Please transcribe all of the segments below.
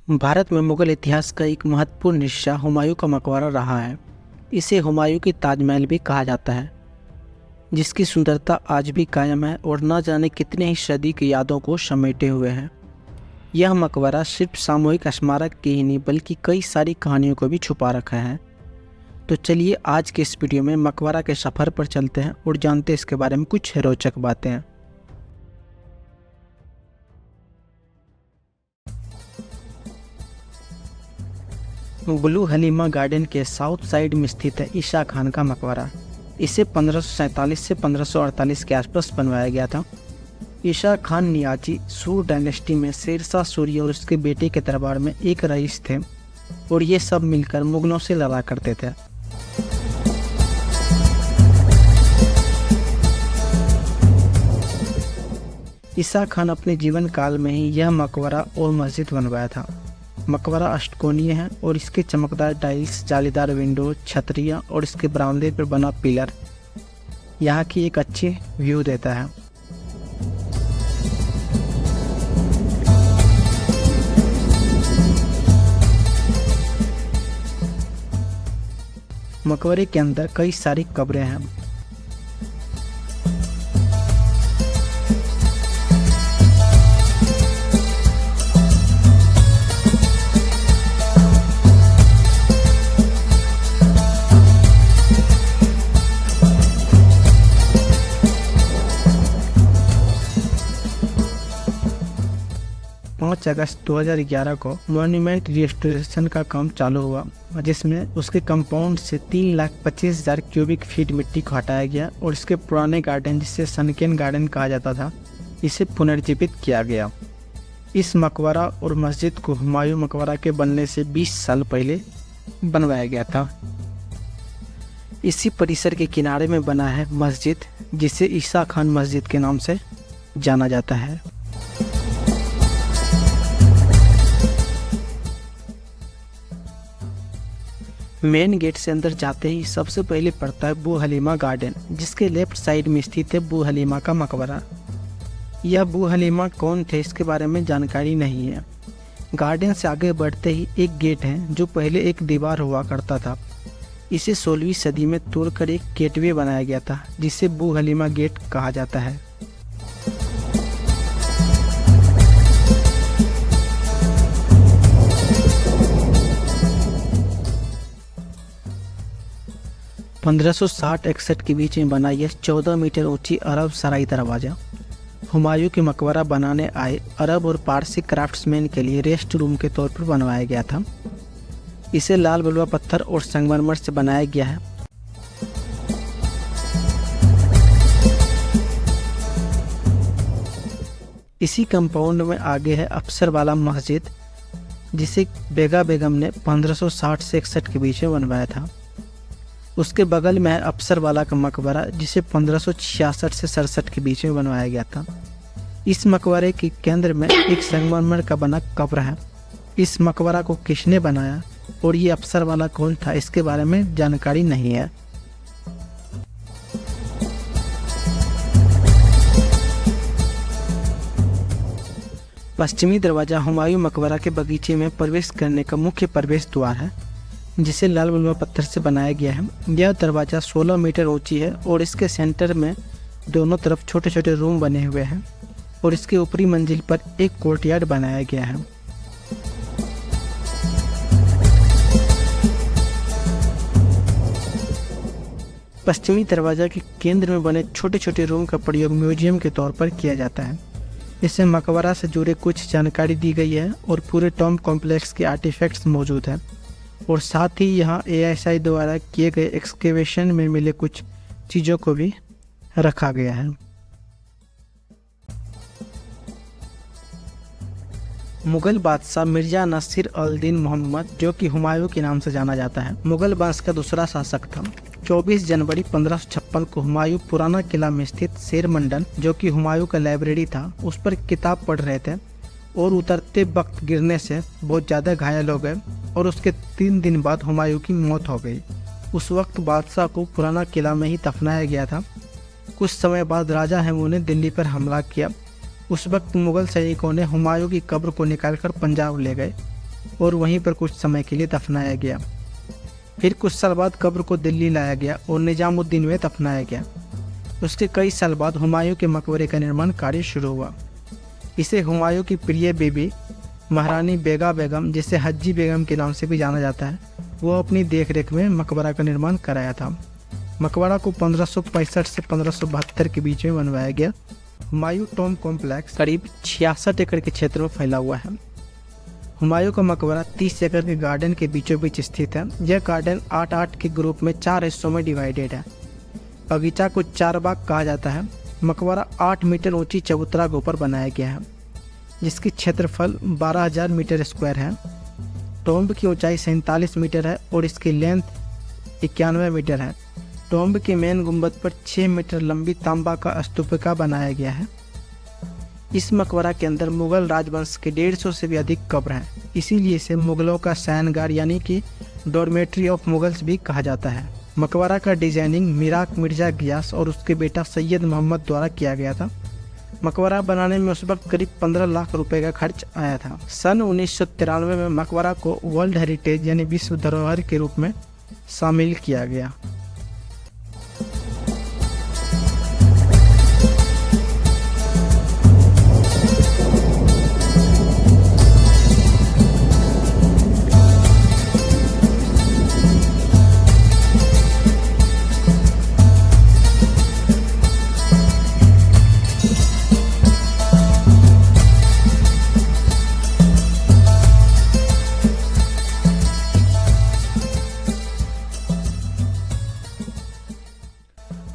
भारत में मुगल इतिहास का एक महत्वपूर्ण हिस्सा हुमायूं का मकबरा रहा है। इसे हुमायूं की ताजमहल भी कहा जाता है, जिसकी सुंदरता आज भी कायम है और न जाने कितने ही सदी की यादों को समेटे हुए है। यह मकबरा सिर्फ सामूहिक स्मारक की ही नहीं बल्कि कई सारी कहानियों को भी छुपा रखा है। तो चलिए आज के इस वीडियो में मकबरा के सफ़र पर चलते हैं और जानते हैं इसके बारे में कुछ रोचक बातें हैं। ब्लू हलीमा गार्डन के साउथ साइड में स्थित है ईसा खान का मकबरा। इसे 1547 से 1548 के आसपास बनवाया गया था। ईसा खान नियाजी सूर डायनेस्टी में शेरशाह सूरी और उसके बेटे के दरबार में एक रईस थे और ये सब मिलकर मुगलों से लड़ा करते थे। ईसा खान अपने जीवन काल में ही यह मकबरा और मस्जिद बनवाया था। मकबरा अष्टकोणीय है और इसके चमकदार टाइल्स, जालीदार विंडो, छतरियाँ और इसके बरामदे पर बना पिलर यहाँ की एक अच्छी व्यू देता है। मकबरे के अंदर कई सारी कब्रें हैं। 5 अगस्त 2011 को मॉन्यूमेंट रिस्टोरेशन का काम चालू हुआ, जिसमें उसके कंपाउंड से 3,25,000 क्यूबिक फीट मिट्टी को हटाया गया और इसके पुराने गार्डन, जिसे सनकेन गार्डन कहा जाता था, इसे पुनर्जीवित किया गया। इस मकबरा और मस्जिद को हुमायूं मकबरा के बनने से 20 साल पहले बनवाया गया था। इसी परिसर के किनारे में बना है मस्जिद, जिसे ईसा खान मस्जिद के नाम से जाना जाता है। मेन गेट से अंदर जाते ही सबसे पहले पड़ता है बू हलीमा गार्डन, जिसके लेफ्ट साइड में स्थित है बू हलीमा का मकबरा। यह बू हलीमा कौन थे इसके बारे में जानकारी नहीं है। गार्डन से आगे बढ़ते ही एक गेट है जो पहले एक दीवार हुआ करता था। इसे 16वीं सदी में तोड़कर एक गेटवे बनाया गया था, जिसे बू हलीमा गेट कहा जाता है। पंद्रह 1560-61 के बीच में बना यह 14 मीटर ऊंची अरब सराय दरवाज़ा हुमायूं की मकबरा बनाने आए अरब और पारसी क्राफ्ट्समैन के लिए रेस्ट रूम के तौर पर बनवाया गया था। इसे लाल बलुआ पत्थर और संगमरमर से बनाया गया है। इसी कंपाउंड में आगे है अफसर वाला मस्जिद, जिसे बेगा बेगम ने 1560 से 61 के बीच में बनवाया था। उसके बगल में है अफसर वाला का मकबरा, जिसे 1566 से 67 के बीच में बनवाया गया था। इस मकबरे के केंद्र में एक संगमरमर का बना कब्र है। इस मकबरा को किसने बनाया और ये अफसर वाला कौन था इसके बारे में जानकारी नहीं है। पश्चिमी दरवाज़ा हुमायूं मकबरा के बगीचे में प्रवेश करने का मुख्य प्रवेश द्वार है, जिसे लाल बलुआ पत्थर से बनाया गया है। यह दरवाज़ा 16 मीटर ऊंची है और इसके सेंटर में दोनों तरफ छोटे छोटे रूम बने हुए हैं और इसके ऊपरी मंजिल पर एक कोर्टयार्ड बनाया गया है। पश्चिमी दरवाज़ा के केंद्र में बने छोटे छोटे रूम का प्रयोग म्यूजियम के तौर पर किया जाता है। इससे मकबरा से जुड़े कुछ जानकारी दी गई है और पूरे टॉम्ब कॉम्प्लेक्स के आर्टिफैक्ट्स मौजूद हैं और साथ ही यहाँ ASI द्वारा किए गए एक्सकेवेशन में मिले कुछ चीज़ों को भी रखा गया है। मुगल बादशाह मिर्जा नसीर अल दीन मोहम्मद, जो कि हुमायूं के नाम से जाना जाता है, मुगल वंश का दूसरा शासक था। 24 जनवरी 1556 को हुमायूं पुराना किला में स्थित शेर मंडन, जो कि हुमायूं का लाइब्रेरी था, उस पर किताब पढ़ रहे थे और उतरते वक्त गिरने से बहुत ज़्यादा घायल हो गए और उसके 3 दिन बाद हुमायूं की मौत हो गई। उस वक्त बादशाह को पुराना किला में ही दफनाया गया था। कुछ समय बाद राजा हैमू ने दिल्ली पर हमला किया। उस वक्त मुगल सैनिकों ने हुमायूं की कब्र को निकालकर पंजाब ले गए और वहीं पर कुछ समय के लिए दफनाया गया। फिर कुछ साल बाद कब्र को दिल्ली लाया गया और निजामुद्दीन में दफनाया गया। उसके कई साल बाद हुमायूं के मकबरे का निर्माण कार्य शुरू हुआ। इसे हुमायूं की प्रिय बीबी महारानी बेगम, जिसे हज्जी बेगम के नाम से भी जाना जाता है, वो अपनी देखरेख में मकबरा का निर्माण कराया था। मकबरा को 1565 से 1572 के बीच में बनवाया गया। हुमायूं टॉम कॉम्प्लेक्स करीब 66 एकड़ के क्षेत्र में फैला हुआ है। हुमायूं का मकबरा 30 एकड़ के गार्डन के बीचों बीच स्थित है। यह गार्डन 8-8 के ग्रुप में 4 हिस्सों में डिवाइडेड है। बगीचा को 4 बाग कहा जाता है। मकबरा 8 मीटर ऊंची चबूतरा के ऊपर बनाया गया है, जिसकी क्षेत्रफल 12,000 मीटर स्क्वायर है। टॉम्ब की ऊंचाई 47 मीटर है और इसकी लेंथ 91 मीटर है। टॉम्ब के मेन गुंबद पर 6 मीटर लंबी तांबा का स्तूपिका बनाया गया है। इस मकबरा के अंदर मुगल राजवंश के 150 से भी अधिक कब्र हैं, इसीलिए इसे मुगलों का शयनगार यानी कि डॉर्मेट्री ऑफ मुगल्स भी कहा जाता है। मकबरा का डिजाइनिंग मिराक मिर्जा गियास और उसके बेटा सैयद मोहम्मद द्वारा किया गया था। मकबरा बनाने में उस वक्त करीब 15 लाख रुपए का खर्च आया था। सन 1993 में मकबरा को वर्ल्ड हेरिटेज यानी विश्व धरोहर के रूप में शामिल किया गया।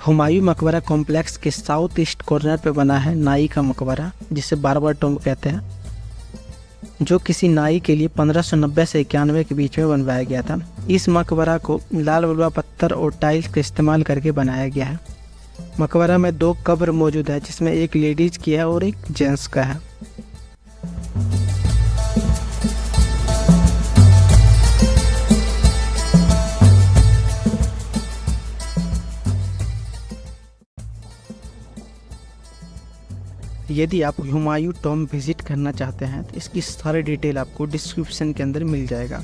हुमायूं मकबरा कॉम्प्लेक्स के साउथ ईस्ट कॉर्नर पे बना है नाई का मकबरा, जिसे बार्बर टॉम्ब कहते हैं, जो किसी नाई के लिए 1590 से 91 के बीच में बनवाया गया था। इस मकबरा को लाल बलुआ पत्थर और टाइल्स का इस्तेमाल करके बनाया गया है। मकबरा में 2 कब्र मौजूद है, जिसमें एक लेडीज की है और एक जेंट्स का है। यदि आप हुमायूं टॉम्ब विजिट करना चाहते हैं तो इसकी सारी डिटेल आपको डिस्क्रिप्शन के अंदर मिल जाएगा।